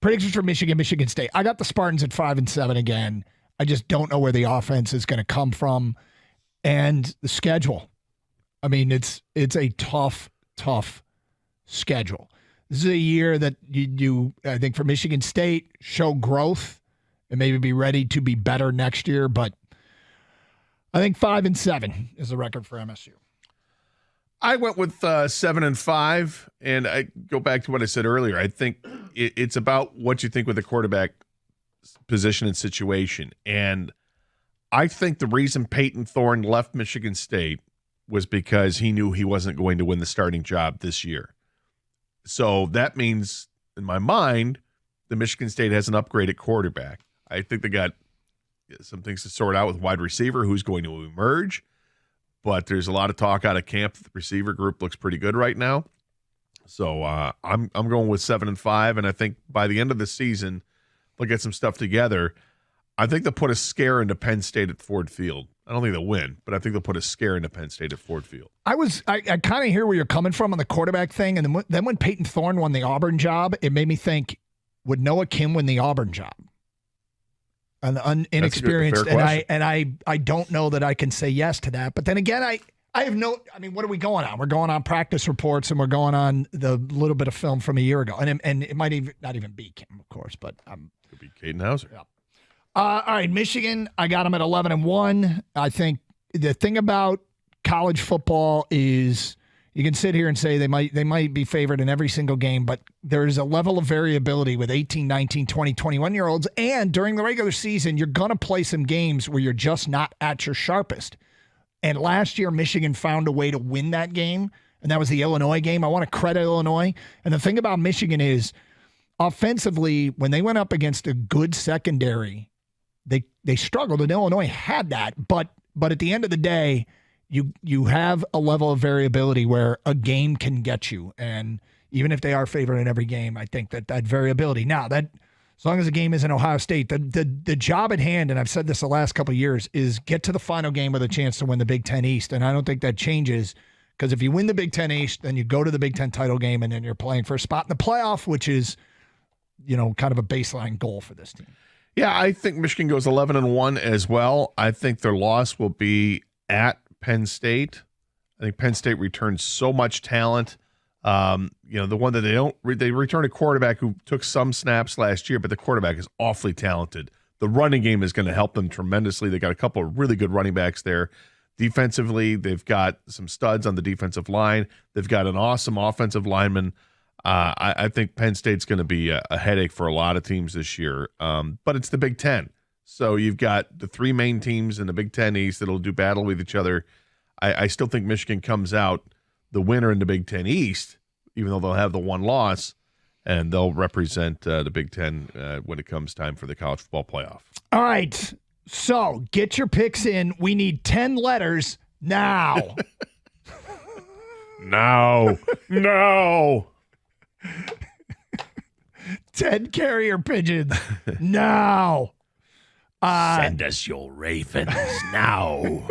Predictions for Michigan, Michigan State. I got the Spartans at 5-7 again. I just don't know where the offense is going to come from. And the schedule. I mean, it's a tough schedule. This is a year that you I think for Michigan State, show growth and maybe be ready to be better next year. But I think 5-7 is the record for MSU. I went with 7-5, and I go back to what I said earlier. I think it's about what you think with the quarterback position and situation. And I think the reason Peyton Thorne left Michigan State was because he knew he wasn't going to win the starting job this year. So that means, in my mind, the Michigan State has an upgrade at quarterback. I think they got some things to sort out with wide receiver, who's going to emerge. But there's a lot of talk out of camp. The receiver group looks pretty good right now. So I'm going with 7-5, and I think by the end of the season, they'll get some stuff together. I think they'll put a scare into Penn State at Ford Field. I don't think they'll win, but I think they'll put a scare into Penn State at Ford Field. I kind of hear where you're coming from on the quarterback thing, and then when Peyton Thorne won the Auburn job, it made me think, would Noah Kim win the Auburn job? An inexperienced, and I don't know that I can say yes to that. But then again, I have no. I mean, what are we going on? We're going on practice reports, and we're going on the little bit of film from a year ago, and it might even not even be Kim, of course, but could be Caden Hauser. Yeah. All right, Michigan. I got them at 11-1. I think the thing about college football is you can sit here and say they might be favored in every single game, but there's a level of variability with 18, 19, 20, 21-year-olds. And during the regular season, you're going to play some games where you're just not at your sharpest. And last year, Michigan found a way to win that game, and that was the Illinois game. I want to credit Illinois. And the thing about Michigan is, offensively, when they went up against a good secondary, they struggled, and Illinois had that. But at the end of the day, you have a level of variability where a game can get you. And even if they are favored in every game, I think that variability. Now, that as long as the game is in Ohio State, the job at hand, and I've said this the last couple of years, is get to the final game with a chance to win the Big Ten East. And I don't think that changes, because if you win the Big Ten East, then you go to the Big Ten title game, and then you're playing for a spot in the playoff, which is, kind of a baseline goal for this team. Yeah, I think Michigan goes 11-1 as well. I think their loss will be at Penn State. I think Penn State returns so much talent. The one that they return a quarterback who took some snaps last year, but the quarterback is awfully talented. The running game is going to help them tremendously. They got a couple of really good running backs there. Defensively, they've got some studs on the defensive line. They've got an awesome offensive lineman. I think Penn State's going to be a headache for a lot of teams this year, but it's the Big Ten. So you've got the three main teams in the Big Ten East that'll do battle with each other. I still think Michigan comes out the winner in the Big Ten East, even though they'll have the one loss, and they'll represent the Big Ten when it comes time for the college football playoff. All right, so get your picks in. We need 10 letters now. No. 10 carrier pigeons now. Send us your ravens now.